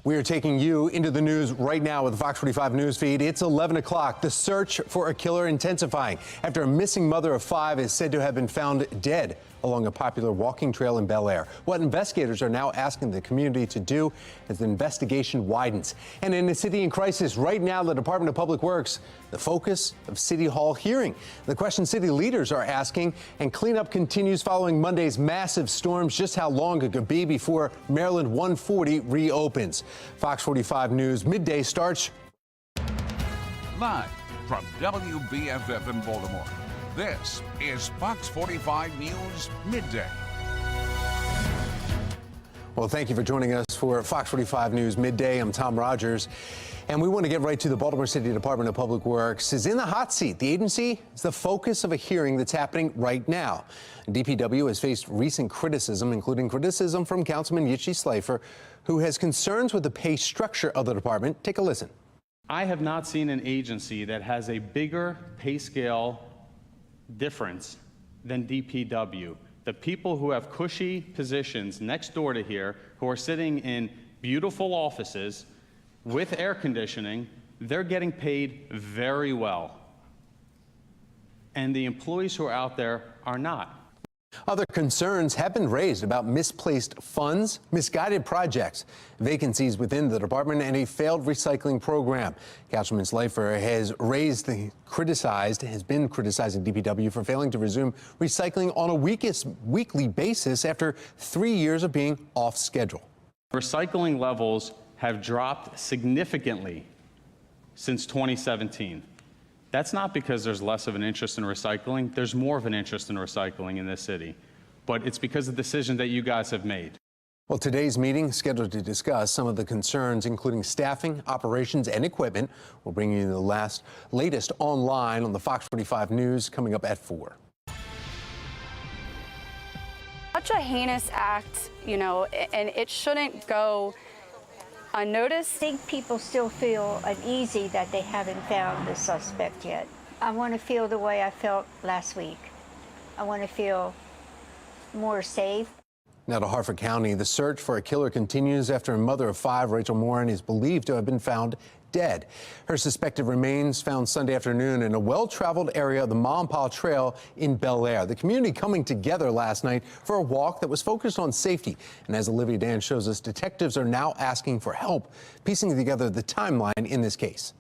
We are taking you into the news right now with the Fox 45 news feed. It's 11 o'clock. The search for a killer intensifying after a missing mother of 5 is said to have been found dead along a popular walking trail in Bel Air. What investigators are now asking the community to do as the investigation widens. And in a city in crisis right now, the Department of Public Works, the focus of City Hall hearing. The question city leaders are asking, and cleanup continues following Monday's massive storms. Just how long it could be before Maryland 140 reopens. Fox 45 News Midday starts live from WBFF in Baltimore. This is Fox 45 News Midday. Well, thank you for joining us for Fox 45 News Midday. I'm Tom Rogers, and we want to get right to the Baltimore City Department of Public Works is in the hot seat. The agency is the focus of a hearing that's happening right now. DPW has faced recent criticism, including criticism from Councilman Yitchi Slafer, who has concerns with the pay structure of the department. Take a listen. I have not seen an agency that has a bigger pay scale difference than DPW. The people who have cushy positions next door to here, who are sitting in beautiful offices with air conditioning, they're getting paid very well. And the employees who are out there are not. Other concerns have been raised about misplaced funds, misguided projects, vacancies within the department, and a failed recycling program. Councilman Slafer has been criticizing DPW for failing to resume recycling on a weekly basis after 3 years of being off schedule. Recycling levels have dropped significantly since 2017. That's not because there's less of an interest in recycling. There's more of an interest in recycling in this city. But it's because of the decision that you guys have made. Well, today's meeting is scheduled to discuss some of the concerns, including staffing, operations, and equipment. We'll bring you the latest online on the Fox 45 News coming up at 4. Such a heinous act, and it shouldn't go unnoticed. I think people still feel uneasy that they haven't found the suspect yet. I want to feel the way I felt last week. I want to feel more safe. Now to Harford County, the search for a killer continues after a mother of 5, Rachel Morin, is believed to have been found dead. Her suspected remains found Sunday afternoon in a well-traveled area of the Morin Trail in Bel Air. The community coming together last night for a walk that was focused on safety. And as Olivia Dan shows us, detectives are now asking for help piecing together the timeline in this case.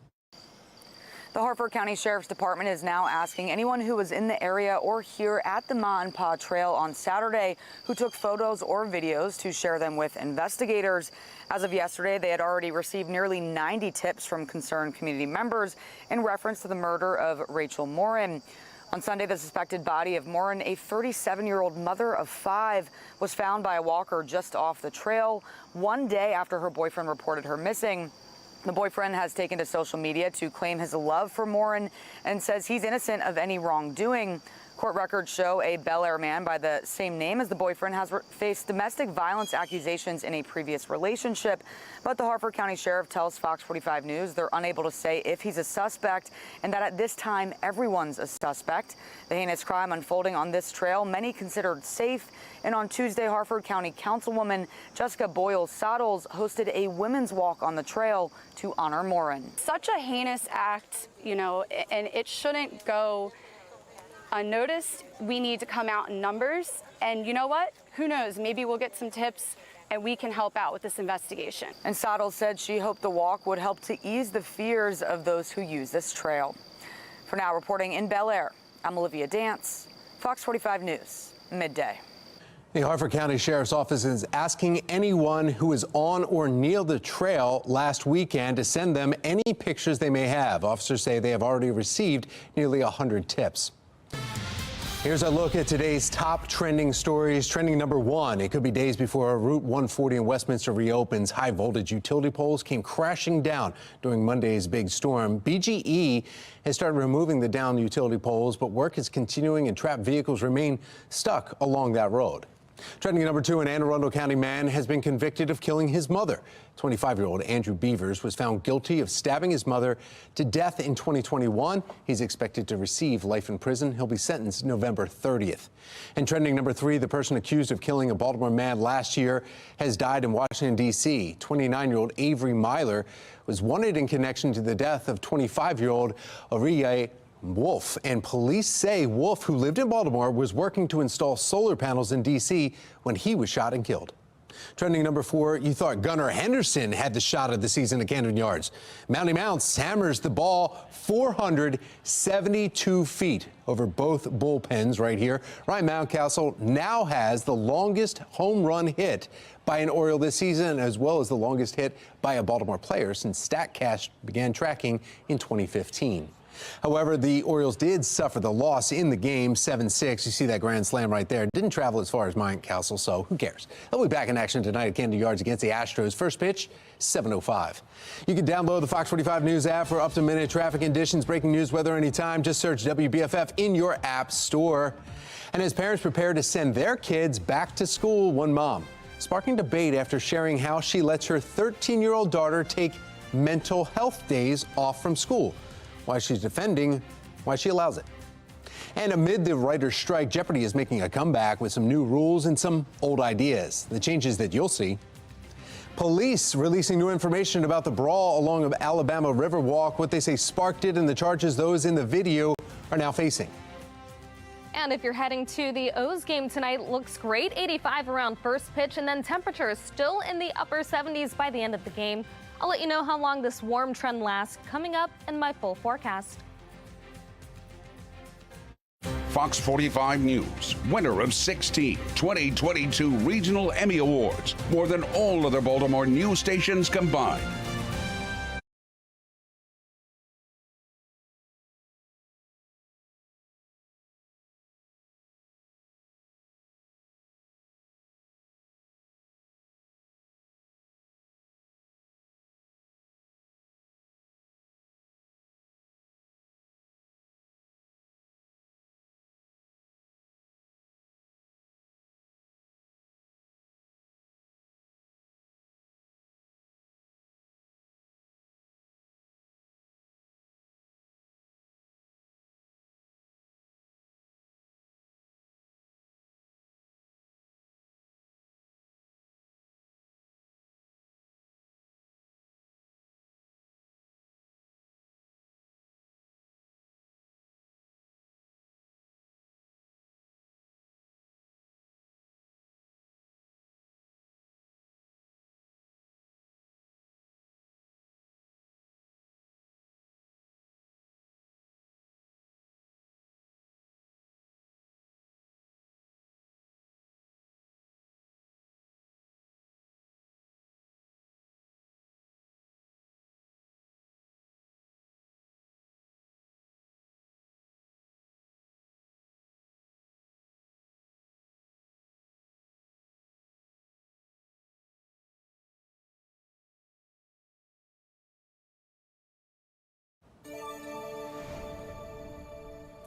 The Harford County Sheriff's Department is now asking anyone who was in the area or here at the Morin Trail on Saturday who took photos or videos to share them with investigators. As of yesterday, they had already received nearly 90 tips from concerned community members in reference to the murder of Rachel Morin. On Sunday, the suspected body of Morin, a 37-year-old mother of 5, was found by a walker just off the trail 1 day after her boyfriend reported her missing. The boyfriend has taken to social media to claim his love for Morin and says he's innocent of any wrongdoing. Court records show a Bel Air man by the same name as the boyfriend has faced domestic violence accusations in a previous relationship. But the Harford County Sheriff tells Fox 45 News they're unable to say if he's a suspect and that at this time everyone's a suspect. The heinous crime unfolding on this trail, many considered safe. And on Tuesday, Harford County Councilwoman Jessica Boyle-Saddles hosted a women's walk on the trail to honor Morin. Such a heinous act, and it shouldn't go unnoticed. We need to come out in numbers, and you know what? Who knows? Maybe we'll get some tips and we can help out with this investigation. And Saddles said she hoped the walk would help to ease the fears of those who use this trail. For now, reporting in Bel Air, I'm Olivia Dance, Fox 45 News, Midday. The Harford County Sheriff's Office is asking anyone who was on or near the trail last weekend to send them any pictures they may have. Officers say they have already received nearly 100 tips. Here's a look at today's top trending stories. Trending number 1, it could be days before Route 140 in Westminster reopens. High voltage utility poles came crashing down during Monday's big storm. BGE has started removing the downed utility poles, but work is continuing and trapped vehicles remain stuck along that road. Trending number 2, an Anne Arundel County man has been convicted of killing his mother. 25-year-old Andrew Beavers was found guilty of stabbing his mother to death in 2021. He's expected to receive life in prison. He'll be sentenced November 30th. And trending number 3, the person accused of killing a Baltimore man last year has died in Washington, D.C. 29-year-old Avery Myler was wanted in connection to the death of 25-year-old Aurier Wolf, and police say Wolf, who lived in Baltimore, was working to install solar panels in D.C. when he was shot and killed. Trending number 4, you thought Gunnar Henderson had the shot of the season at Camden Yards. Mounty Mounts hammers the ball 472 feet over both bullpens right here. Ryan Mountcastle now has the longest home run hit by an Oriole this season, as well as the longest hit by a Baltimore player since StatCast began tracking in 2015. However, the Orioles did suffer the loss in the game, 7-6. You see that grand slam right there. Didn't travel as far as Mountcastle, so who cares? They'll be back in action tonight at Camden Yards against the Astros. First pitch, 7:05. You can download the Fox 45 News app for up-to-minute traffic conditions, breaking news, weather anytime. Just search WBFF in your app store. And as parents prepare to send their kids back to school, one mom sparking debate after sharing how she lets her 13-year-old daughter take mental health days off from school. Why she's defending why she allows it. And amid the writer's strike, Jeopardy is making a comeback with some new rules and some old ideas. The changes that you'll see. Police releasing new information about the brawl along the Alabama Riverwalk, what they say sparked it, and the charges those in the video are now facing. And if you're heading to the O's game tonight, looks great. 85 around first pitch, and then temperatures still in the upper 70s by the end of the game. I'll let you know how long this warm trend lasts coming up in my full forecast. Fox 45 News, winner of 16 2022 Regional Emmy Awards, more than all other Baltimore news stations combined.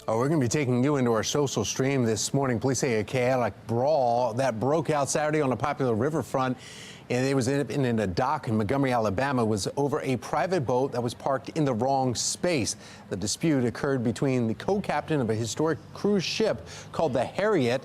Oh, we're going to be taking you into our social stream this morning. Police say a chaotic brawl that broke out Saturday on a popular riverfront. And it was in a dock in Montgomery, Alabama, was over a private boat that was parked in the wrong space. The dispute occurred between the co-captain of a historic cruise ship called the Harriet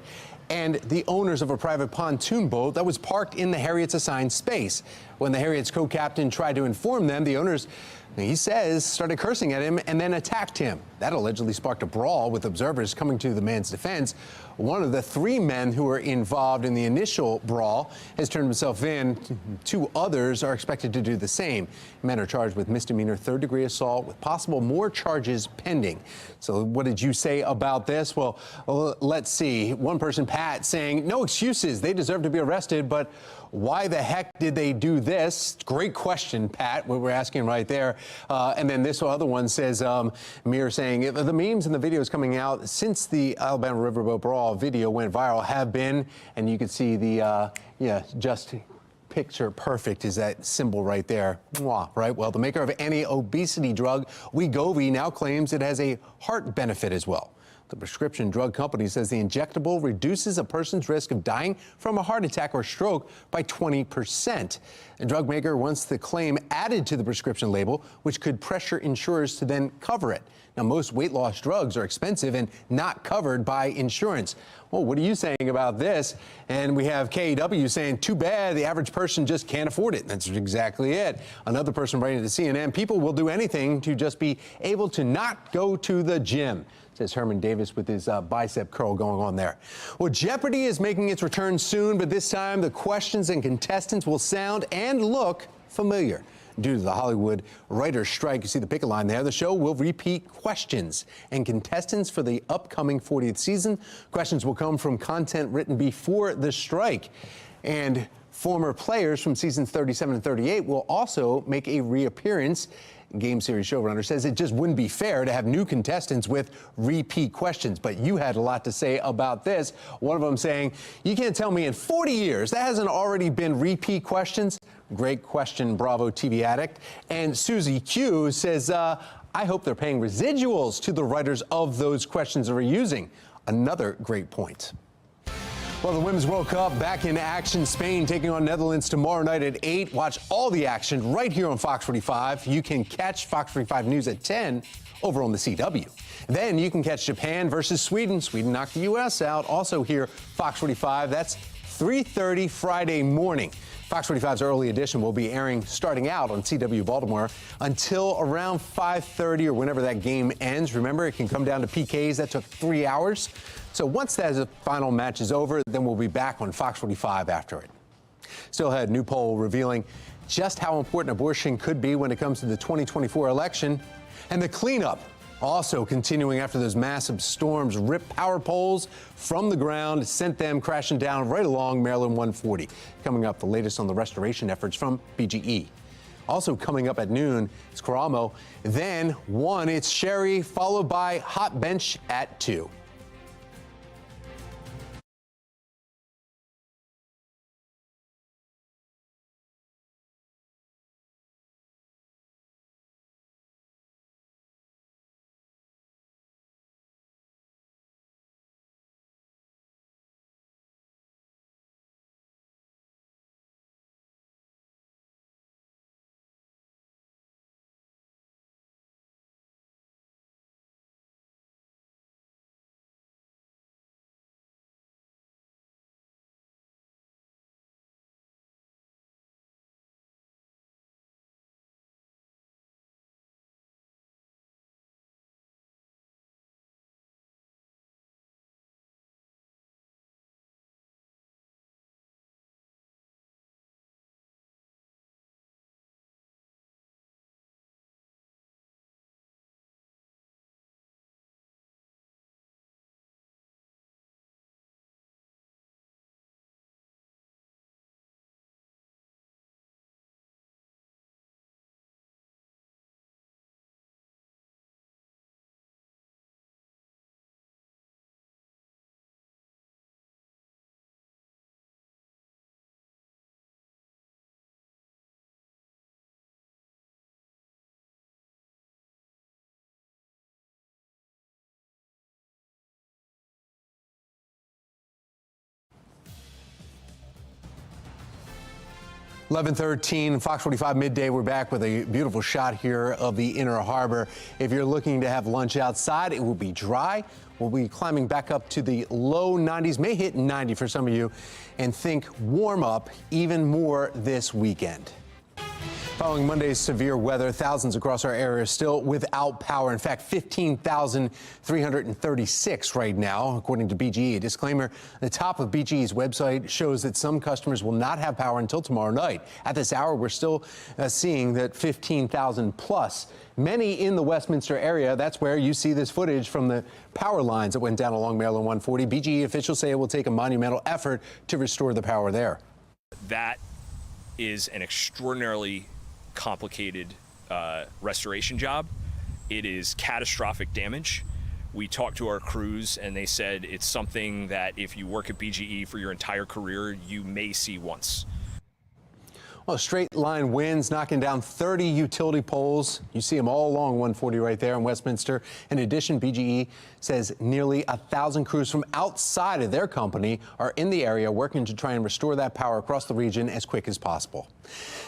and the owners of a private pontoon boat that was parked in the Harriet's assigned space. When the Harriet's co-captain tried to inform them, the owners, he says, started cursing at him and then attacked him. That allegedly sparked a brawl, with observers coming to the man's defense. One of the 3 men who were involved in the initial brawl has turned himself in. 2 others are expected to do the same. Men are charged with misdemeanor 3rd-degree assault with possible more charges pending. So what did you say about this? Well, let's see. One person, Pat, saying, no excuses. They deserve to be arrested, but why the heck did they do this? Great question, Pat, what we're asking right there. And then this other one says, Mir saying, the memes and the videos coming out since the Alabama Riverboat Brawl video went viral have been, and you can see the, just picture perfect is that symbol right there. Mwah, right? Well, the maker of anti-obesity drug Wegovy now claims it has a heart benefit as well. The prescription drug company says the injectable reduces a person's risk of dying from a heart attack or stroke by 20%. The drug maker wants the claim added to the prescription label, which could pressure insurers to then cover it. Now, most weight loss drugs are expensive and not covered by insurance. Well, what are you saying about this? And we have KEW saying, too bad the average person just can't afford it. That's exactly it. Another person writing to CNN, people will do anything to just be able to not go to the gym, says Herman Davis with his bicep curl going on there. Well, Jeopardy is making its return soon, but this time the questions and contestants will sound and look familiar. Due to the Hollywood writers' strike, you see the picket line there, the show will repeat questions and contestants for the upcoming 40th season. Questions will come from content written before the strike. And former players from seasons 37 and 38 will also make a reappearance. Game series showrunner says it just wouldn't be fair to have new contestants with repeat questions. But you had a lot to say about this. One of them saying, you can't tell me in 40 years that hasn't already been repeat questions. Great question, Bravo TV addict. And Susie Q says, I hope they're paying residuals to the writers of those questions they're using. Another great point. Well, the Women's World Cup back in action. Spain taking on Netherlands tomorrow night at 8. Watch all the action right here on Fox 45. You can catch Fox 45 News at 10 over on the CW. Then you can catch Japan versus Sweden. Sweden knocked the U.S. out. Also here, Fox 45. That's 3:30 Friday morning. Fox 45's early edition will be airing starting out on CW Baltimore until around 5:30 or whenever that game ends. Remember, it can come down to PKs. That took 3 hours. So once that final match is over, then we'll be back on Fox 45 after it. Still ahead, new poll revealing just how important abortion could be when it comes to the 2024 election. And the cleanup also continuing after those massive storms ripped power poles from the ground, sent them crashing down right along Maryland 140. Coming up, the latest on the restoration efforts from BGE. Also coming up at noon, it's Caramo. Then 1, it's Sherry, followed by Hot Bench at 2. (11:13) Fox 45 Midday. We're back with a beautiful shot here of the Inner Harbor. If you're looking to have lunch outside, it will be dry. We'll be climbing back up to the low 90s, may hit 90 for some of you, and think warm up even more this weekend. Following Monday's severe weather, thousands across our area are still without power. In fact, 15,336 right now, according to BGE. A disclaimer, the top of BGE's website shows that some customers will not have power until tomorrow night. At this hour, we're still seeing that 15,000 plus. Many in the Westminster area, that's where you see this footage from the power lines that went down along Maryland 140. BGE officials say it will take a monumental effort to restore the power there. That is an extraordinarily complicated restoration job. It is catastrophic damage. We talked to our crews and they said it's something that if you work at BGE for your entire career, you may see once. Well, straight line winds knocking down 30 utility poles. You see them all along 140 right there in Westminster. In addition, BGE says nearly 1,000 crews from outside of their company are in the area working to try and restore that power across the region as quick as possible.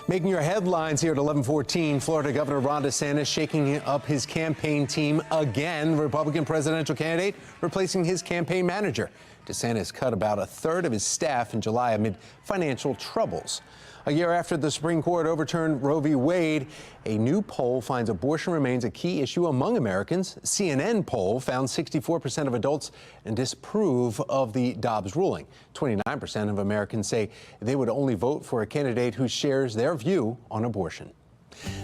Making your headlines here at 11:14, Florida Governor Ron DeSantis shaking up his campaign team again. Republican presidential candidate replacing his campaign manager. DeSantis cut about a third of his staff in July amid financial troubles. A year after the Supreme Court overturned Roe v. Wade, a new poll finds abortion remains a key issue among Americans. CNN poll found 64% of adults disapprove of the Dobbs ruling. 29% of Americans say they would only vote for a candidate who shares their view on abortion.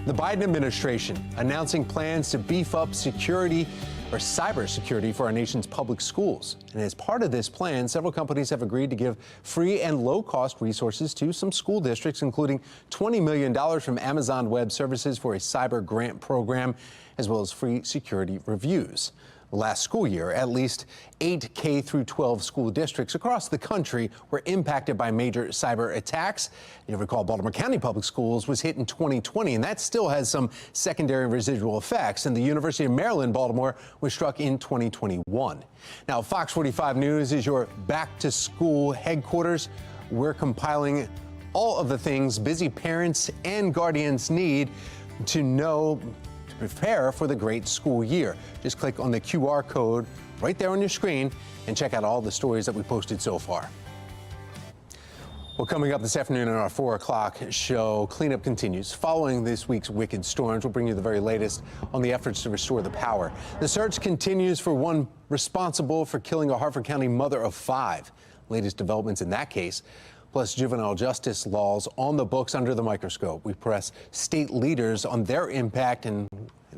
The Biden administration announcing plans to beef up security or cybersecurity for our nation's public schools. And as part of this plan, several companies have agreed to give free and low-cost resources to some school districts, including $20 million from Amazon Web Services for a cyber grant program, as well as free security reviews. Last school year, at least 8 K through 12 school districts across the country were impacted by major cyber attacks. You recall Baltimore County Public Schools was hit in 2020, and that still has some secondary residual effects. And the University of Maryland, Baltimore, was struck in 2021. Now, Fox 45 News is your back-to-school headquarters. We're compiling all of the things busy parents and guardians need to know to prepare for the great school year. Just click on the QR code right there on your screen and check out all the stories that we posted so far. Well, coming up this afternoon on our 4 o'clock show, cleanup continues. Following this week's wicked storms, we'll bring you the very latest on the efforts to restore the power. The search continues for one responsible for killing a Harford County mother of 5. Latest developments in that case, plus juvenile justice laws on the books under the microscope. We press state leaders on their impact and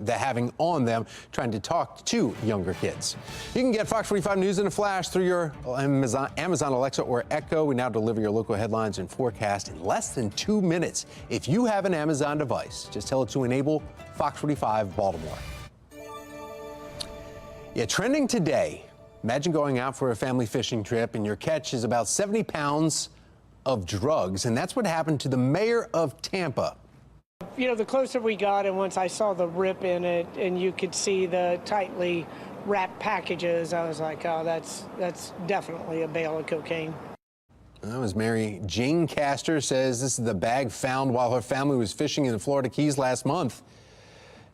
the having on them, trying to talk to younger kids. You can get Fox 45 News in a flash through your Amazon Alexa or Echo. We now deliver your local headlines and forecast in less than 2 minutes. If you have an Amazon device, just tell it to enable Fox 45 Baltimore. Yeah, trending today. Imagine going out for a family fishing trip and your catch is about 70 pounds of drugs, and that's what happened to the mayor of Tampa. You know, the closer we got, and once I saw the rip in it, and you could see the tightly wrapped packages, I was like, oh, that's definitely a bale of cocaine. That was Mary Jane Castor, says this is the bag found while her family was fishing in the Florida Keys last month.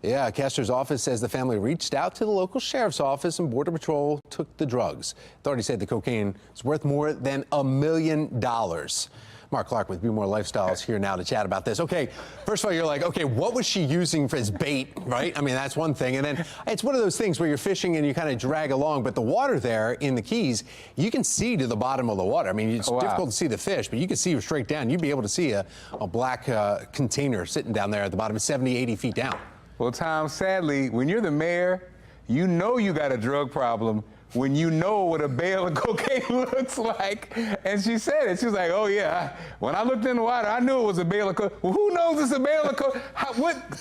Yeah, Castor's office says the family reached out to the local sheriff's office and Border Patrol took the drugs. Authorities said the cocaine is worth more than $1 million. Mark Clark with Be More Lifestyles here now to chat about this. Okay, first of all, you're like, okay, what was she using for as bait, right? I mean, that's one thing. And then it's one of those things where you're fishing and you kind of drag along, but the water there in the Keys, you can see to the bottom of the water. I mean, it's difficult to see the fish, but you can see straight down. You'd be able to see a black container sitting down there at the bottom, 70, 80 feet down. Well, Tom, sadly, when you're the mayor, you know you got a drug problem when you know what a bale of cocaine looks like. And she said it. She was like, oh, yeah, when I looked in the water, I knew it was a bale of cocaine. Well, who knows it's a bale of cocaine?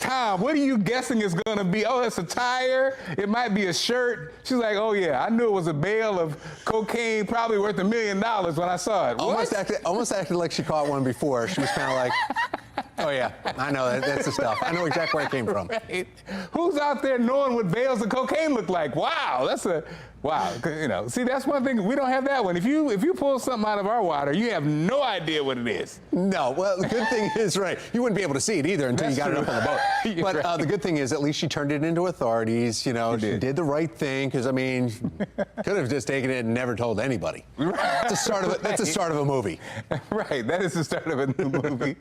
Tom, what are you guessing it's going to be? Oh, it's a tire. It might be a shirt. She's like, oh, yeah, I knew it was a bale of cocaine, probably worth $1 million when I saw it. Almost acted like she caught one before. She was kind of like, oh, yeah, I know. That's the stuff. I know exactly where it came from. Right. Who's out there knowing what bales of cocaine look like? Wow, wow. You know, see, that's one thing. We don't have that one. If you pull something out of our water, you have no idea what it is. No. Well, the good thing is, right, you wouldn't be able to see it either until you got it up on the boat. But right. The good thing is, at least she turned it into authorities. You know, she did the right thing because, I mean, could have just taken it and never told anybody. Right. That's the start of a movie. Right. That is the start of a new movie.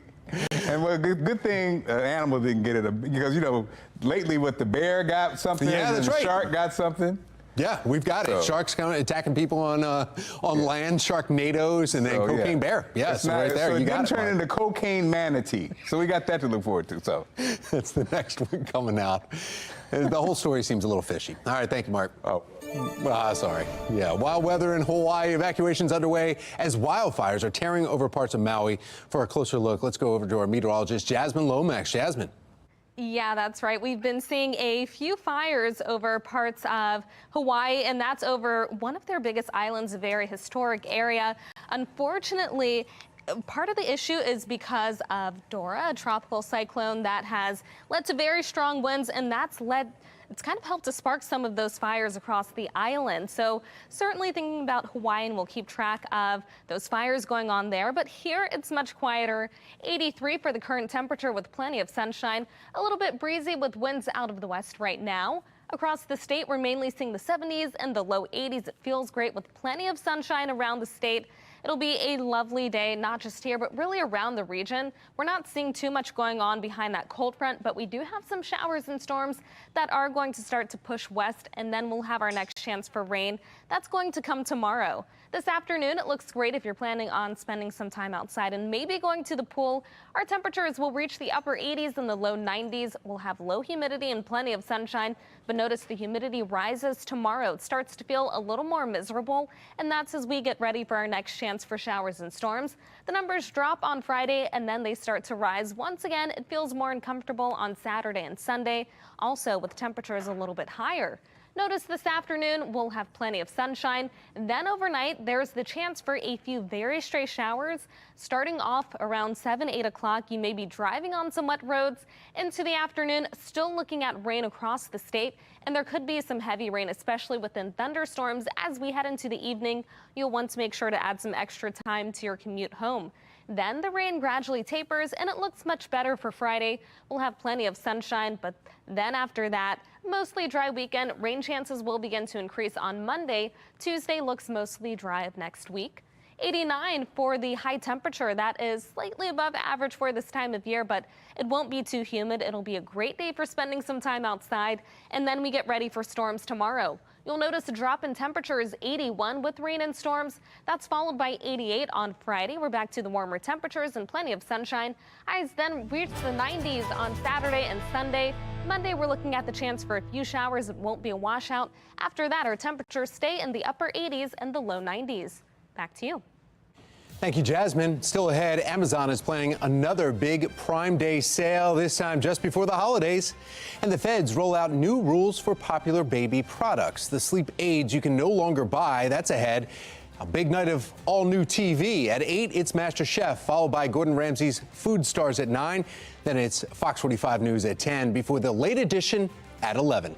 And well, good thing an animal didn't get it because, you know, lately with the bear got something, yeah, that's and the right. shark got something. Yeah, we've got it. Sharks coming attacking people on land, Sharknadoes, and then cocaine bear. Yeah, so right there, so you got it. Turn into cocaine manatee. So we got that to look forward to. So that's the next one coming out. The whole story seems a little fishy. All right, thank you, Mark. Sorry. Yeah, wild weather in Hawaii. Evacuations underway as wildfires are tearing over parts of Maui. For a closer look, let's go over to our meteorologist, Jasmine Lomax. Jasmine. Yeah, that's right. We've been seeing a few fires over parts of Hawaii, and that's over one of their biggest islands, a very historic area. Unfortunately, Part of the issue is because of Dora, a tropical cyclone that has led to very strong winds, and it's kind of helped to spark some of those fires across the island. So certainly thinking about Hawaii, and we'll keep track of those fires going on there. But here it's much quieter. 83 for the current temperature with plenty of sunshine, a little bit breezy with winds out of the west right now. Across the state, we're mainly seeing the 70s and the low 80s. It feels great with plenty of sunshine around the state. It'll be a lovely day, not just here, but really around the region. We're not seeing too much going on behind that cold front, but we do have some showers and storms that are going to start to push west, and then we'll have our next chance for rain. That's going to come tomorrow. This afternoon, it looks great if you're planning on spending some time outside and maybe going to the pool. Our temperatures will reach the upper 80s and the low 90s. We'll have low humidity and plenty of sunshine, but notice the humidity rises tomorrow. It starts to feel a little more miserable, and that's as we get ready for our next chance for showers and storms. The numbers drop on Friday, and then they start to rise. Once again, it feels more uncomfortable on Saturday and Sunday, also with temperatures a little bit higher. Notice this afternoon we'll have plenty of sunshine. Then overnight, there's the chance for a few very stray showers. Starting off around 7, 8 o'clock, you may be driving on some wet roads. Into the afternoon, still looking at rain across the state, and there could be some heavy rain, especially within thunderstorms. As we head into the evening, you'll want to make sure to add some extra time to your commute home. Then the rain gradually tapers, and it looks much better for Friday. We'll have plenty of sunshine, but then after that, mostly dry weekend. Rain chances will begin to increase on Monday. Tuesday looks mostly dry of next week. 89 for the high temperature. That is slightly above average for this time of year, but it won't be too humid. It'll be a great day for spending some time outside, and then we get ready for storms tomorrow. You'll notice a drop in temperatures, 81 with rain and storms. That's followed by 88 on Friday. We're back to the warmer temperatures and plenty of sunshine. Highs then reach the 90s on Saturday and Sunday. Monday, we're looking at the chance for a few showers. It won't be a washout. After that, our temperatures stay in the upper 80s and the low 90s. Back to you. Thank you, Jasmine. Still ahead, Amazon is planning another big Prime Day sale, this time just before the holidays. And the feds roll out new rules for popular baby products. The sleep aids you can no longer buy, that's ahead. A big night of all-new TV. At 8, it's MasterChef, followed by Gordon Ramsay's Food Stars at 9. Then it's Fox 45 News at 10, before the late edition at 11.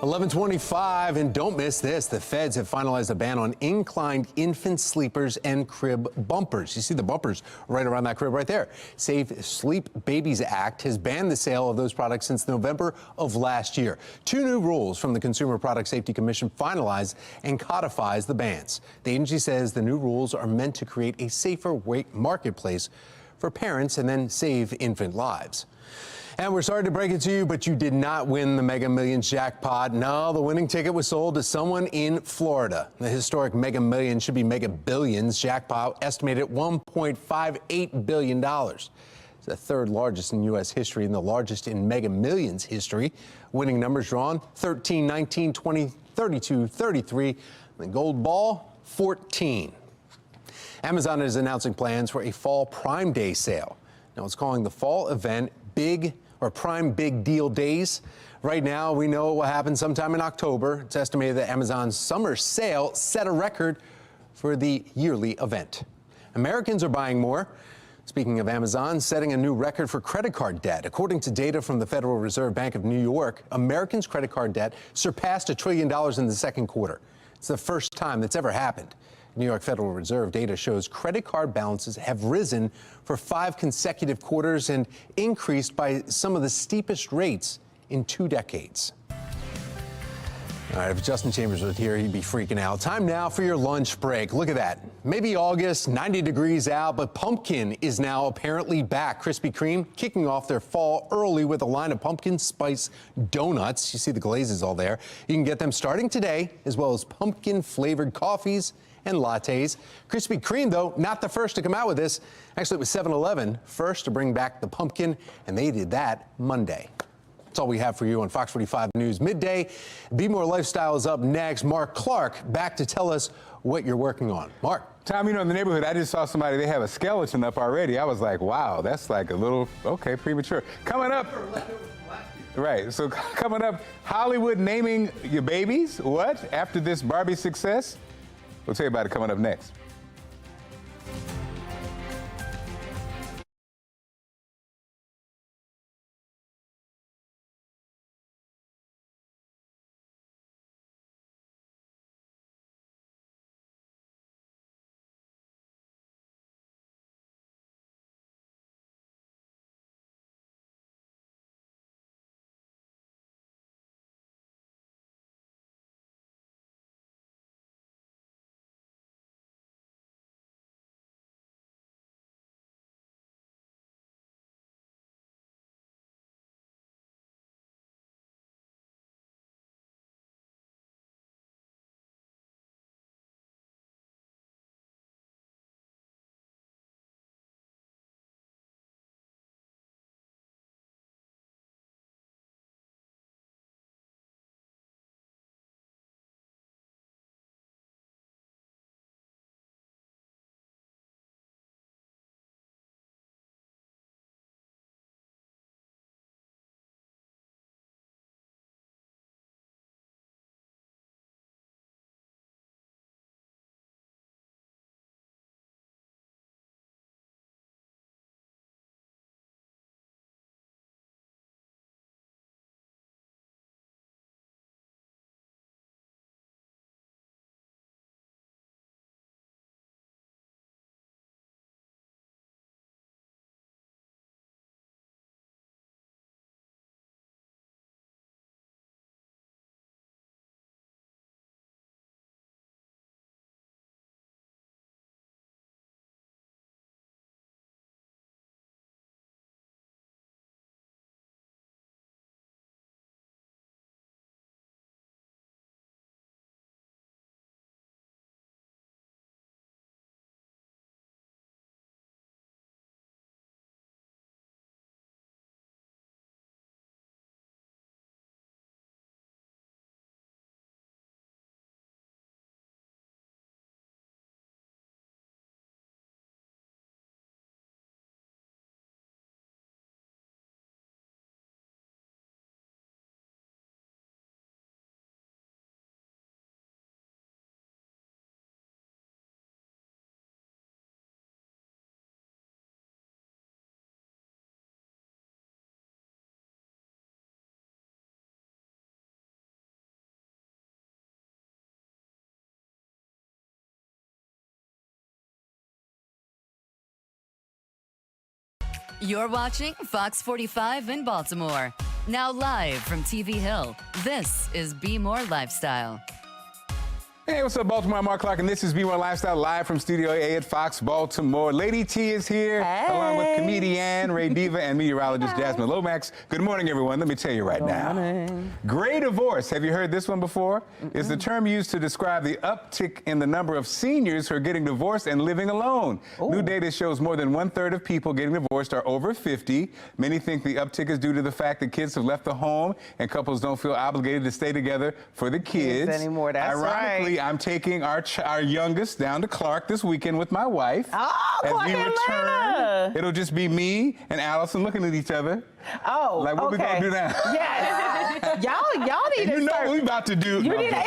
11:25, and don't miss this. The feds have finalized a ban on inclined infant sleepers and crib bumpers. You see the bumpers right around that crib right there. Safe Sleep Babies Act has banned the sale of those products since November of last year. Two new rules from the Consumer Product Safety Commission finalize and codifies the bans. The agency says the new rules are meant to create a safer marketplace for parents and then save infant lives. And we're sorry to break it to you, but you did not win the Mega Millions jackpot. No, the winning ticket was sold to someone in Florida. The historic Mega Millions should be Mega Billions jackpot, estimated at $1.58 billion. It's the third largest in U.S. history and the largest in Mega Millions history. Winning numbers drawn 13, 19, 20, 32, 33. The gold ball, 14. Amazon is announcing plans for a fall Prime Day sale. Now it's calling the fall event Prime Big Deal Days. Right now, we know it will happen sometime in October. It's estimated that Amazon's summer sale set a record for the yearly event. Americans are buying more. Speaking of Amazon, setting a new record for credit card debt. According to data from the Federal Reserve Bank of New York, Americans' credit card debt surpassed $1 trillion in the second quarter. It's the first time that's ever happened. New York Federal Reserve data shows credit card balances have risen for 5 consecutive quarters and increased by some of the steepest rates in 2 decades. All right, if Justin Chambers was here, he'd be freaking out. Time now for your lunch break. Look at that. Maybe August, 90 degrees out, but pumpkin is now apparently back. Krispy Kreme kicking off their fall early with a line of pumpkin spice donuts. You see the glazes all there. You can get them starting today, as well as pumpkin flavored coffees and lattes. Krispy Kreme, though, not the first to come out with this. Actually, it was 7-Eleven first to bring back the pumpkin, and they did that Monday. That's all we have for you on Fox 45 News Midday. Be More Lifestyle is up next. Mark Clark back to tell us what you're working on. Mark. Tom, in the neighborhood, I just saw somebody, they have a skeleton up already. I was like, wow, that's like a little, okay, premature. Coming up. Right, so coming up, Hollywood naming your babies. What? After this Barbie success? We'll tell you about it coming up next. You're watching Fox 45 in Baltimore. Now live from TV Hill, this is Be More Lifestyle. Hey, what's up, Baltimore? I'm Mark Clark, and this is Be More Lifestyle live from Studio A at Fox Baltimore. Lady T is here, along with comedian Ray Diva and meteorologist Jasmine Lomax. Good morning, everyone. Let me tell you right now. Gray divorce. Have you heard this one before? It's the term used to describe the uptick in the number of seniors who are getting divorced and living alone. New data shows more than 1/3 of people getting divorced are over 50. Many think the uptick is due to the fact that kids have left the home and couples don't feel obligated to stay together for the kids anymore. That's Ironically, I'm taking our youngest down to Clark this weekend with my wife. Oh, As Clark, we return, Atlanta. it'll just be me and Allison looking at each other. Oh, like what we gonna do now? Yes. y'all need And to know start. what we about to do. You No, need to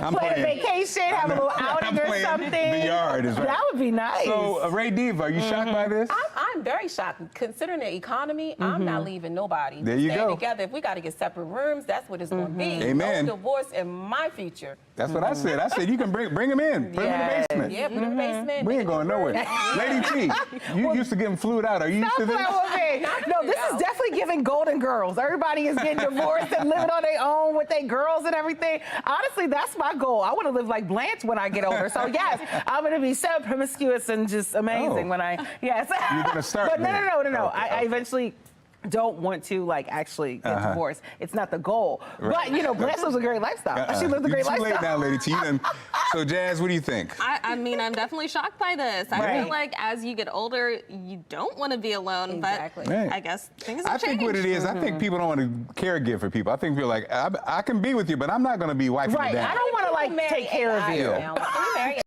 I'm plan a playing. vacation, have a little outing or playing. something. The yard is right. That would be nice. So, Ray Diva, are you shocked by this? I'm very shocked. Considering the economy, I'm not leaving nobody. There you Staying go. together. If we got to get separate rooms, that's what it's going to be. Amen. No divorce in my future. That's what I said. I said you can bring him in. Put him in the basement. Yeah, put it in the basement. We ain't going nowhere. Lady T, you used to getting flued out. Are you used to this? No, this is definitely giving Golden Girls. Everybody is getting divorced and living on their own with their girls and everything. Honestly, that's my goal. I want to live like Blanche when I get older. So yes, I'm going to be so promiscuous and just amazing when I, yes. You're going to start But no. Okay, I eventually don't want to actually get divorced. It's not the goal. Right. But Blanche lives a great lifestyle. She lives a great You're too lifestyle. late now, Lady T. So Jazz, what do you think? I mean, I'm definitely shocked by this. I feel like as you get older, you don't want to be alone, Exactly. but Right. I guess things have I think what it changed. is, I think people don't want to caregive for people. I think people are like, I can be with you, but I'm not going to be wifing you down. I don't want to take care of you. Now, like, you marry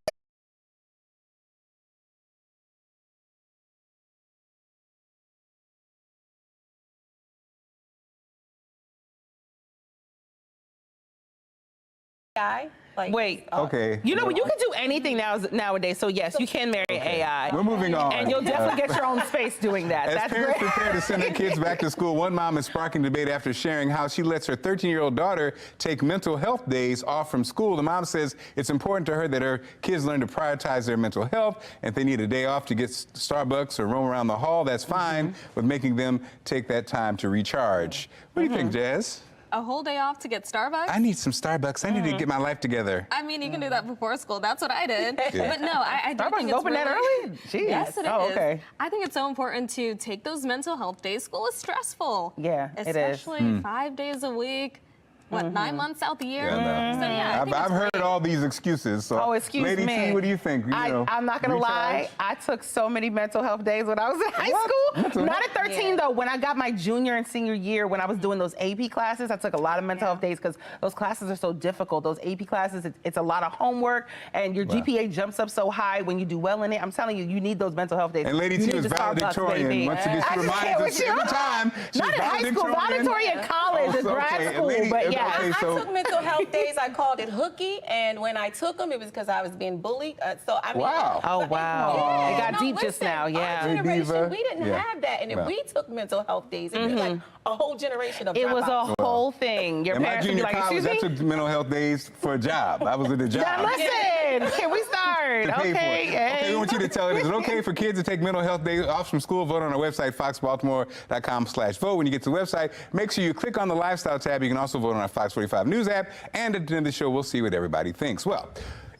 AI. Like, Wait. Okay. You know what? You can do anything nowadays. So yes, you can marry AI. We're moving on. And you'll definitely get your own space doing that. As That's parents great. prepare to send their kids back to school, one mom is sparking debate after sharing how she lets her 13-year-old daughter take mental health days off from school. The mom says it's important to her that her kids learn to prioritize their mental health. And if they need a day off to get Starbucks or roam around the hall, that's fine, with making them take that time to recharge. What do you think, Jazz? A whole day off to get Starbucks? I need some Starbucks. I need to get my life together. I mean, you can do that before school. That's what I did. But no, I do Starbucks think it's open that really... early? Jeez. Yes, it is. Oh, okay. I think it's so important to take those mental health days. School is stressful. Yeah, it is. Especially 5 days a week. What, 9 months out the year? Yeah, I know. So yeah, I think I've it's heard great. all these excuses. So, Oh, excuse Lady me. T, what do you think? I'm not going to lie. I took so many mental health days when I was in high school. Mental Not health? at 13, though. When I got my junior and senior year, when I was doing those AP classes, I took a lot of mental health days because those classes are so difficult. Those AP classes, it's a lot of homework, and your GPA jumps up so high when you do well in it. I'm telling you, you need those mental health days. And Lady You T need was the Starbucks, valedictorian. baby. Once again, she I just reminds can't us with you. every time. She's Not in high school, valedictorian in college, in grad school, Lady, but yeah. okay, I so, took mental health days. I called it hooky, and when I took them, it was because I was being bullied. So I mean, Wow. Oh, wow. Yeah, It got deep listen, just now, yeah. Our Hey, generation, Diva. we didn't Yeah. have that, and if we took mental health days, it'd be like a whole generation of It was dropouts. a whole thing. Your in my parents would be junior like, college, excuse I me? took mental health days for a job. I was at a job. Now listen, can we start? To pay for Okay, it. hey. Okay, we want you to tell us, is it okay for kids to take mental health days off from school? Vote on our website, foxbaltimore.com/vote. When you get to the website, make sure you click on the lifestyle tab. You can also vote on our Fox 45 News app. And at the end of the show, we'll see what everybody thinks. Well,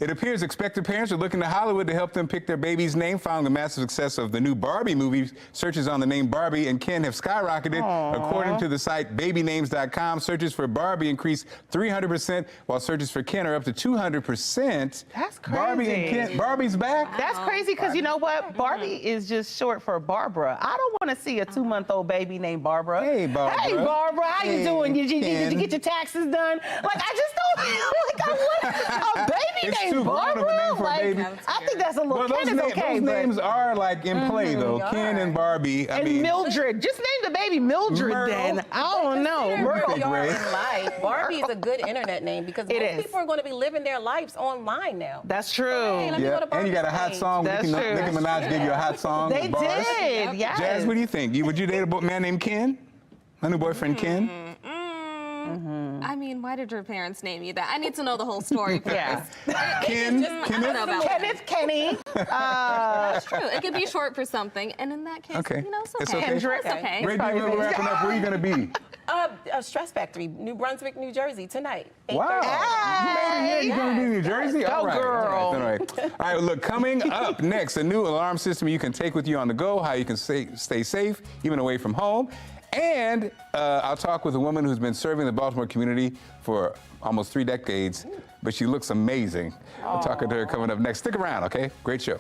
it appears expectant parents are looking to Hollywood to help them pick their baby's name. Following the massive success of the new Barbie movie, searches on the name Barbie and Ken have skyrocketed. According to the site babynames.com, searches for Barbie increased 300%, while searches for Ken are up to 200%. That's crazy. Barbie and Ken, Barbie's back? That's crazy because you know what? Barbie is just short for Barbara. I don't want to see a 2-month-old baby named Barbara. Hey, Barbara. Hey, Barbara. How Hey, you doing? Did you Ken. get your taxes done? Like, I just don't like I want a baby It's named too grown of a Barbara. name for a Like, baby. I think that's a little Well, Ken is okay, those but names are like in play though. Ken and Barbie. I and mean, Mildred. Just name the baby Mildred Myrtle. then. I don't know. What do you Myrtle. think, Ray? In life, Barbie is a good internet name because It most is. people are going to be living their lives online now. That's true. Hey, let me go to and you got a Barbie's hot name. song. That's Nicki true. Minaj gave you a hot song. They bars. did, yes. Jazz, what do you think? Would you date a man named Ken? My new boyfriend Ken? I mean, why did your parents name you that? I need to know the whole story first. Yeah. Kenneth? Kenny. That's true. It could be short for something, and in that case, Okay. you know, it's okay. It's okay. It's okay. Great deal. We're wrapping up. Where are you going to be? A Stress Factory, New Brunswick, New Jersey, tonight. Wow. Hey. You're going to be in New Jersey? Go, All right. girl. All right. All right, look, coming up next, a new alarm system you can take with you on the go, how you can stay safe, even away from home. And I'll talk with a woman who's been serving the Baltimore community for almost 3 decades, but she looks amazing. I'll talk to her coming up next. Stick around, okay? Great show.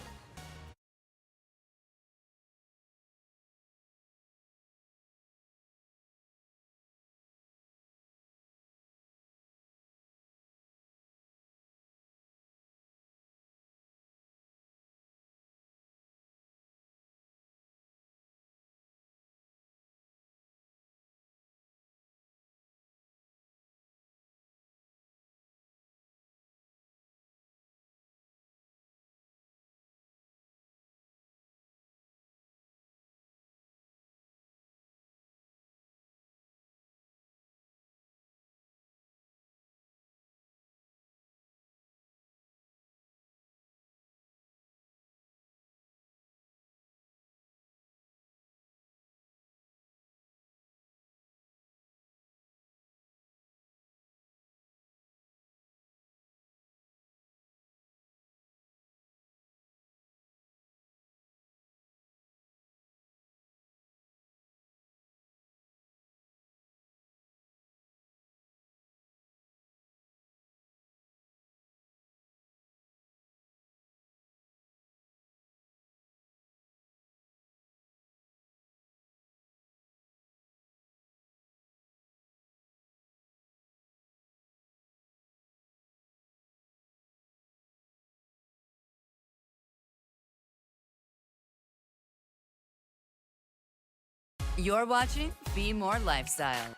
You're watching Be More Lifestyle.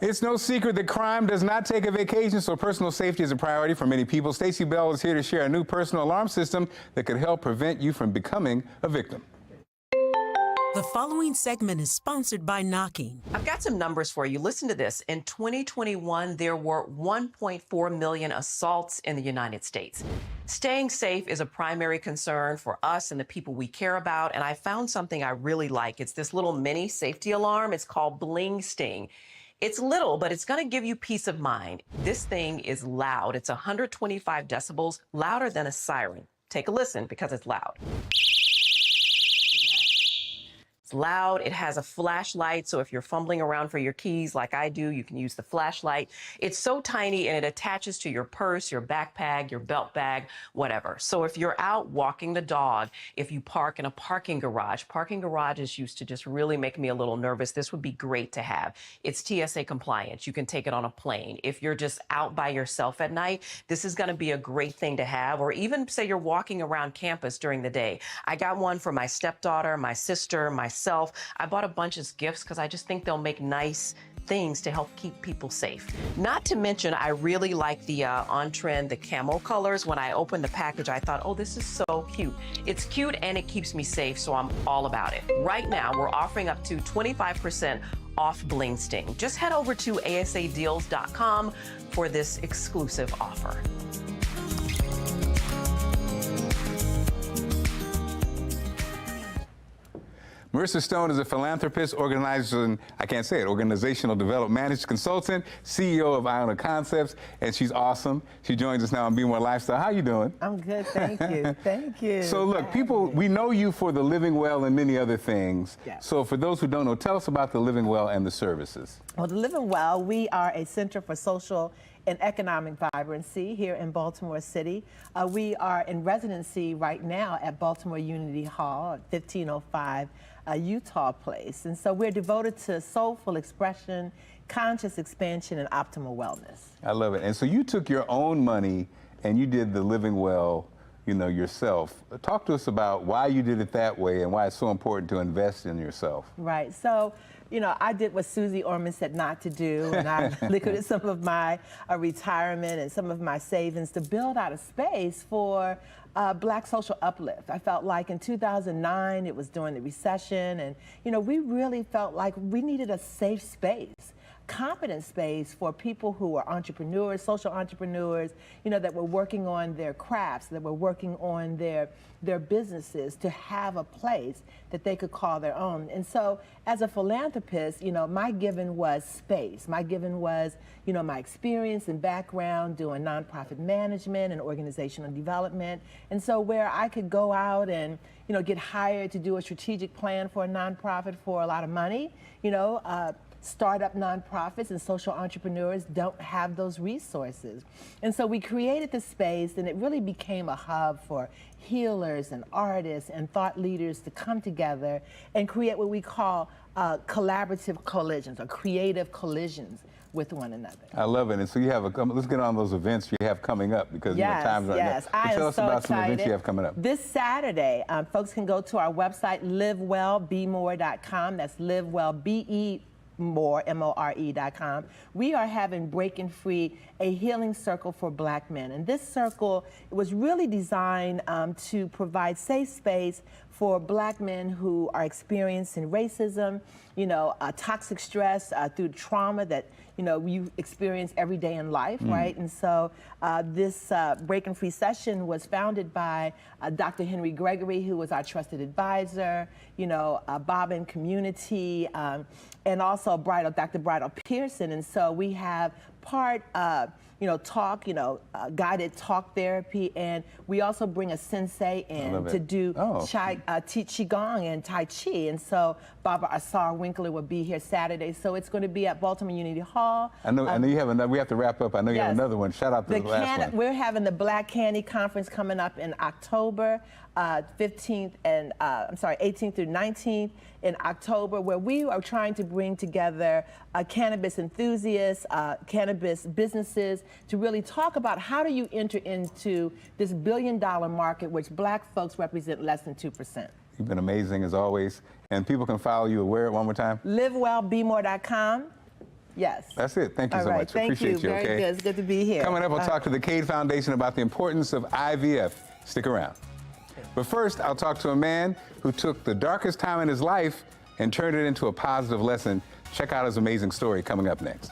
It's no secret that crime does not take a vacation, so personal safety is a priority for many people. Stacey Bell is here to share a new personal alarm system that could help prevent you from becoming a victim. The following segment is sponsored by Knocking. I've got some numbers for you. Listen to this. In 2021, there were 1.4 million assaults in the United States. Staying safe is a primary concern for us and the people we care about, and I found something I really like. It's this little mini safety alarm. It's called Bling Sting. It's little, but it's going to give you peace of mind. This thing is loud. It's 125 decibels, louder than a siren. Take a listen because it's loud. It's loud. It has a flashlight, so if you're fumbling around for your keys like I do, you can use the flashlight. It's so tiny and it attaches to your purse, your backpack, your belt bag, whatever. So if you're out walking the dog, if you park in a parking garages used to just really make me a little nervous. This would be great to have. It's TSA compliant. You can take it on a plane. If you're just out by yourself at night, this is going to be a great thing to have, or even say you're walking around campus during the day. I got one for my stepdaughter, my sister, myself. I bought a bunch of gifts because I just think they'll make nice things to help keep people safe. Not to mention, I really like the on-trend, the camo colors. When I opened the package, I thought, oh, this is so cute. It's cute and it keeps me safe, so I'm all about it. Right now, we're offering up to 25% off Bling Sting. Just head over to asadeals.com for this exclusive offer. Marissa Stone is a philanthropist, organizational development management consultant, CEO of Iona Concepts, and she's awesome. She joins us now on Be More Lifestyle. How you doing? I'm good, thank you. Thank you. So look, people, we know you for the Living Well and many other things. Yes. So for those who don't know, tell us about the Living Well and the services. Well, the Living Well, we are a center for social and economic vibrancy here in Baltimore City. We are in residency right now at Baltimore Unity Hall at 1505 Utah Place. And so we're devoted to soulful expression, conscious expansion, and optimal wellness. I love it. And so you took your own money and you did the Living Well, yourself. Talk to us about why you did it that way and why it's so important to invest in yourself. Right. So, I did what Susie Orman said not to do, and I liquidated some of my retirement and some of my savings to build out a space for Black social uplift. I felt like in 2009, it was during the recession, and we really felt like we needed a safe space competent space for people who are entrepreneurs, social entrepreneurs, you know, that were working on their crafts, that were working on their businesses, to have a place that they could call their own. And so as a philanthropist, you know, my giving was space. My giving was, you know, my experience and background doing nonprofit management and organizational development. And so where I could go out and, you know, get hired to do a strategic plan for a nonprofit for a lot of money, you know, startup nonprofits and social entrepreneurs don't have those resources. And so we created the space, and it really became a hub for healers and artists and thought leaders to come together and create what we call collaborative collisions or creative collisions with one another. I love it. And so you have let's get on those events you have coming up, because yes, you know, time's running yes. up. I Tell am us so about excited. some events you have coming up. This Saturday, folks can go to our website, livewellbemore.com. That's livewellbemore.com. We are having Breaking Free, a healing circle for Black men. And this circle was really designed to provide safe space for Black men who are experiencing racism, you know, toxic stress through trauma that, you know, you experience every day in life, right? And so this Breaking Free session was founded by Dr. Henry Gregory, who was our trusted advisor, you know, Bob and Community, and also Dr. Bridal Pearson. And so we have part you know, talk, you know, guided talk therapy, and we also bring a sensei in to do teach Qigong and Tai Chi, and so Barbara Asar Winkler will be here Saturday, so it's going to be at Baltimore Unity Hall. I know you have another, we have to wrap up, I know you have another one. Shout out to the last one. We're having the Black Candy Conference coming up in October, 18th through 19th in October, where we are trying to bring together cannabis enthusiasts, cannabis businesses, to really talk about how do you enter into this billion-dollar market, which Black folks represent less than 2%. You've been amazing as always, and people can follow you where one more time? livewellbemore.com. Yes. That's it. Thank you so much. Thank Appreciate you. Very good. It's good to be here. Coming up, we'll talk to the Cade Foundation about the importance of IVF. Stick around. But first, I'll talk to a man who took the darkest time in his life and turned it into a positive lesson. Check out his amazing story coming up next.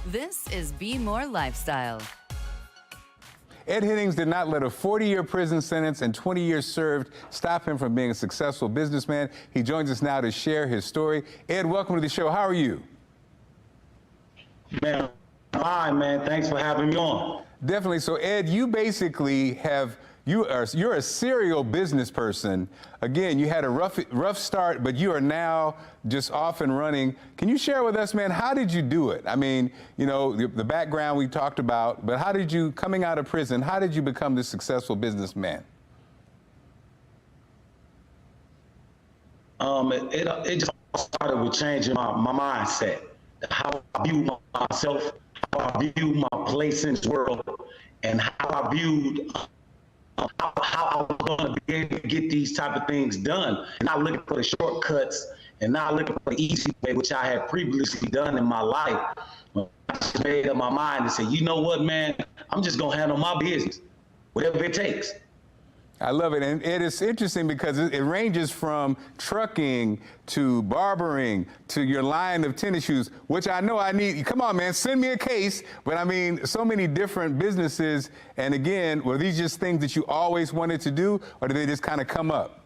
This is Be More Lifestyle. Ed Hiddings did not let a 40-year prison sentence and 20 years served stop him from being a successful businessman. He joins us now to share his story. Ed, welcome to the show. How are you? Man, hi, man. Thanks for having me on. Definitely. So, Ed, you basically you're a serial business person. Again, you had a rough start, but you are now just off and running. Can you share with us, man, how did you do it? I mean, you know, the background we talked about, but how did you, coming out of prison, how did you become this successful businessman? It just started with changing my mindset, how I view myself, how I view my place in this world, and how I viewed how I was going to be able to get these type of things done, and not looking for the shortcuts and not looking for the easy way, which I had previously done in my life. I just made up my mind and said, you know what, man, I'm just going to handle my business, whatever it takes. I love it. And it is interesting because it ranges from trucking to barbering to your line of tennis shoes, which I know I need. Come on, man, send me a case. But I mean, so many different businesses. And again, were these just things that you always wanted to do, or did they just kind of come up?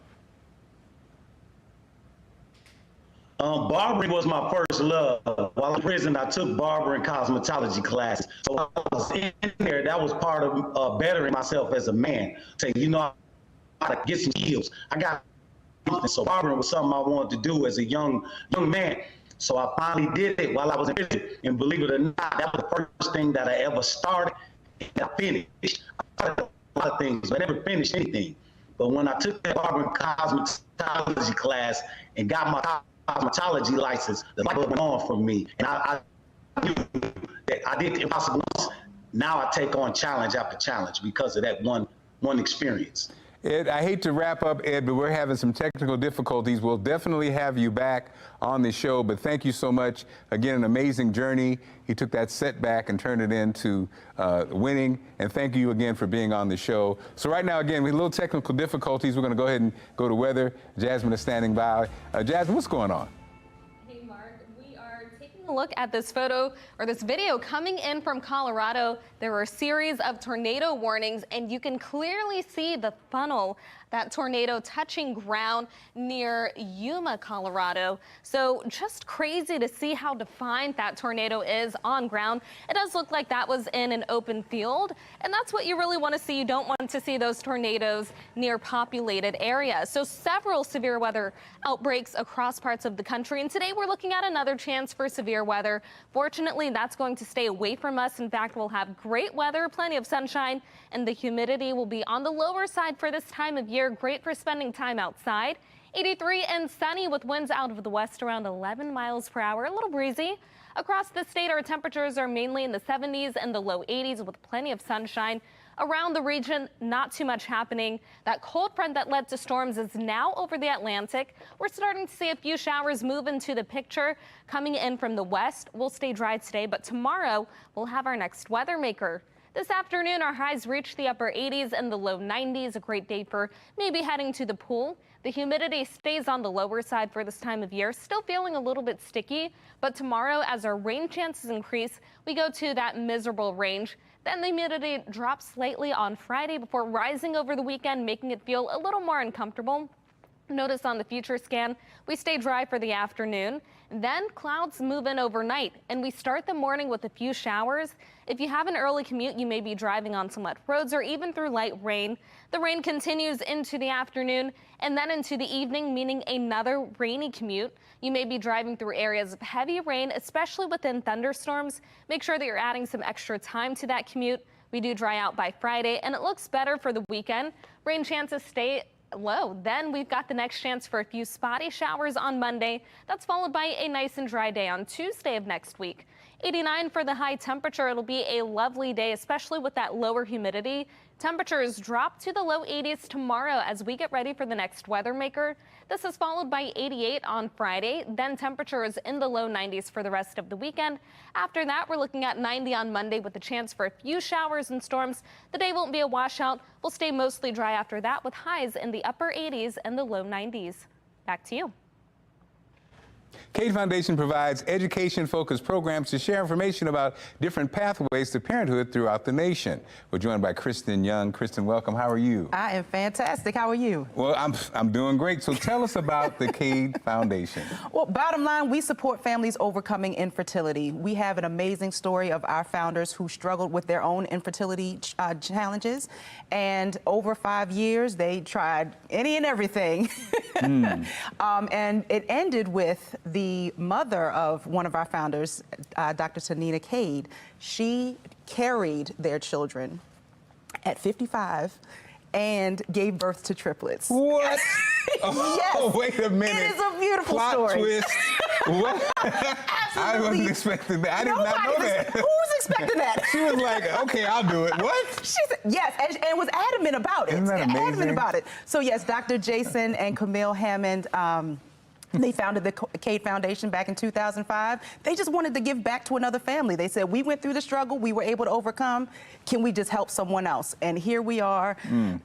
Barbering was my first love. While in prison, I took barbering cosmetology classes. So I was in there. That was part of bettering myself as a man. Say, you know, to get some skills. I got something. So barbering was something I wanted to do as a young man. So I finally did it while I was in prison. And believe it or not, that was the first thing that I ever started and I finished. I started a lot of things, but I never finished anything. But when I took that barbering cosmetology class and got my cosmetology license, the light bulb went on for me. And I knew that I did the impossible once. Now I take on challenge after challenge because of that one experience. Ed, I hate to wrap up, Ed, but we're having some technical difficulties. We'll definitely have you back on the show, but thank you so much. Again, an amazing journey. You took that setback and turned it into winning, and thank you again for being on the show. So right now, again, we have a little technical difficulties. We're going to go ahead and go to weather. Jasmine is standing by. Jasmine, what's going on? A look at this photo or this video coming in from Colorado. There were a series of tornado warnings, and you can clearly see the funnel, that tornado touching ground near Yuma, Colorado. So just crazy to see how defined that tornado is on ground. It does look like that was in an open field, and that's what you really want to see. You don't want to see those tornadoes near populated areas. So several severe weather outbreaks across parts of the country, and today we're looking at another chance for severe weather. Fortunately, that's going to stay away from us. In fact, we'll have great weather, plenty of sunshine, and the humidity will be on the lower side for this time of year. Great for spending time outside. 83 and sunny with winds out of the west around 11 miles per hour, a little breezy. Across the state, our temperatures are mainly in the 70s and the low 80s with plenty of sunshine. Around the region, not too much happening. That cold front that led to storms is now over the Atlantic. We're starting to see a few showers move into the picture coming in from the west. We'll stay dry today, but tomorrow we'll have our next weather maker. This afternoon, our highs reach the upper 80s and the low 90s, a great day for maybe heading to the pool. The humidity stays on the lower side for this time of year, still feeling a little bit sticky, but tomorrow, as our rain chances increase, we go to that miserable range. Then the humidity drops slightly on Friday before rising over the weekend, making it feel a little more uncomfortable. Notice on the future scan, we stay dry for the afternoon. Then clouds move in overnight, and we start the morning with a few showers. If you have an early commute, you may be driving on some wet roads or even through light rain. The rain continues into the afternoon and then into the evening, meaning another rainy commute. You may be driving through areas of heavy rain, especially within thunderstorms. Make sure that you're adding some extra time to that commute. We do dry out by Friday, and it looks better for the weekend. Rain chances stay low. Then we've got the next chance for a few spotty showers on Monday. That's followed by a nice and dry day on Tuesday of next week. 89 for the high temperature. It'll be a lovely day, especially with that lower humidity. Temperatures drop to the low 80s tomorrow as we get ready for the next weather maker. This is followed by 88 on Friday, then temperatures in the low 90s for the rest of the weekend. After that, we're looking at 90 on Monday with a chance for a few showers and storms. The day won't be a washout. We'll stay mostly dry after that with highs in the upper 80s and the low 90s. Back to you. Cade Foundation provides education-focused programs to share information about different pathways to parenthood throughout the nation. We're joined by Kristen Young. Kristen, welcome. How are you? I am fantastic. How are you? Well, I'm doing great. So tell us about the Cade Foundation. Well, bottom line, we support families overcoming infertility. We have an amazing story of our founders who struggled with their own infertility challenges. And over 5 years, they tried any and everything. And it ended with the mother of one of our founders, Dr. Tanina Cade. She carried their children at 55 and gave birth to triplets. What? Yes. Oh, wait a minute. It is a beautiful Plot story. twist. What? I wasn't expecting that. I did not know that. Who was expecting that? She was like, okay, I'll do it. What? She said, yes, and was adamant about it. Isn't that amazing? Adamant about it. So yes, Dr. Jason and Camille Hammond, they founded the Cade Foundation back in 2005. They just wanted to give back to another family. They said, we went through the struggle, we were able to overcome. Can we just help someone else? And here we are.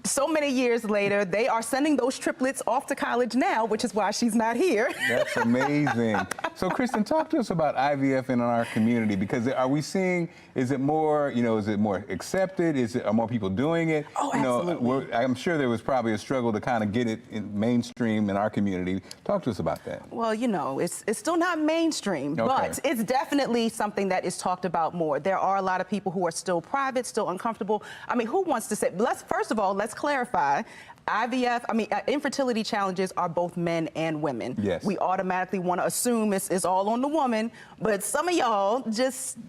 So many years later, they are sending those triplets off to college now, which is why she's not here. That's amazing. So, Kristen, talk to us about IVF in our community, because are we seeing, is it more, is it more accepted? Are more people doing it? Oh, absolutely. I'm sure there was probably a struggle to kind of get it mainstream in our community. Talk to us about that. Well, it's still not mainstream, but it's definitely something that is talked about more. There are a lot of people who are still private, still uncomfortable. I mean, who wants to say, first of all, let's clarify. IVF, infertility challenges are both men and women. Yes. We automatically want to assume it's all on the woman, but some of y'all just,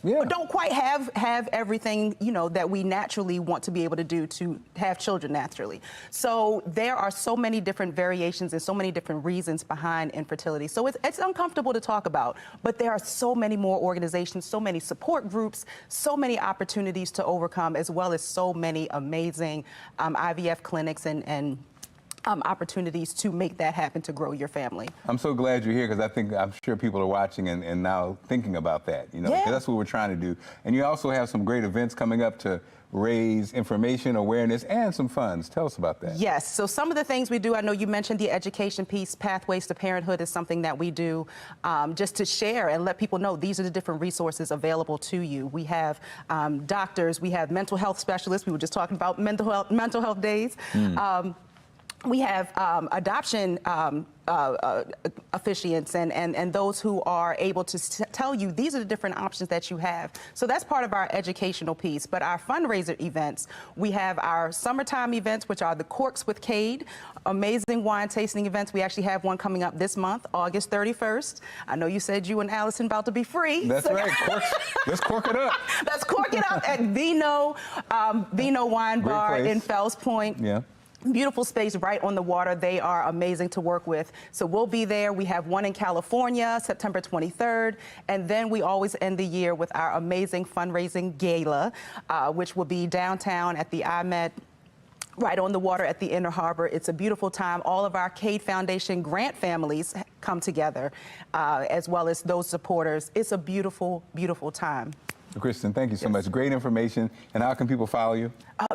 don't quite have everything, that we naturally want to be able to do to have children naturally. So there are so many different variations and so many different reasons behind infertility. So it's uncomfortable to talk about, but there are so many more organizations, so many support groups, so many opportunities to overcome, as well as so many amazing IVF clinics and opportunities to make that happen, to grow your family. I'm so glad you're here, because I'm sure people are watching and now thinking about that, because that's what we're trying to do. And you also have some great events coming up to raise information, awareness, and some funds. Tell us about that. Yes, so some of the things we do, I know you mentioned the education piece. Pathways to Parenthood is something that we do just to share and let people know these are the different resources available to you. We have doctors, we have mental health specialists. We were just talking about mental health days. We have adoption officiants and those who are able to tell you these are the different options that you have. So that's part of our educational piece. But our fundraiser events, we have our summertime events, which are the Corks with Cade, amazing wine tasting events. We actually have one coming up this month, August 31st. I know you said you and Allison about to be free. That's right. Let's cork it up. Let's cork it up at Vino Wine Bar in Fells Point. Yeah. Beautiful space right on the water. They are amazing to work with. So we'll be there. We have one in California, September 23rd. And then we always end the year with our amazing fundraising gala, which will be downtown at the IMET, right on the water at the Inner Harbor. It's a beautiful time. All of our Cade Foundation grant families come together, as well as those supporters. It's a beautiful, beautiful time. Kristen, thank you so much. Great information. And how can people follow you?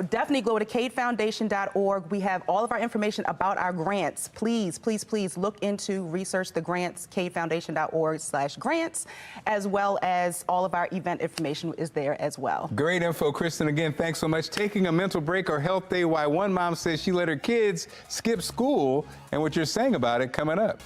Definitely go to cadefoundation.org. We have all of our information about our grants. Please, please, please look into, research the grants, cadefoundation.org/grants, as well as all of our event information is there as well. Great info, Kristen. Again, thanks so much. Taking a mental break or health day, why one mom says she let her kids skip school, and what you're saying about it coming up.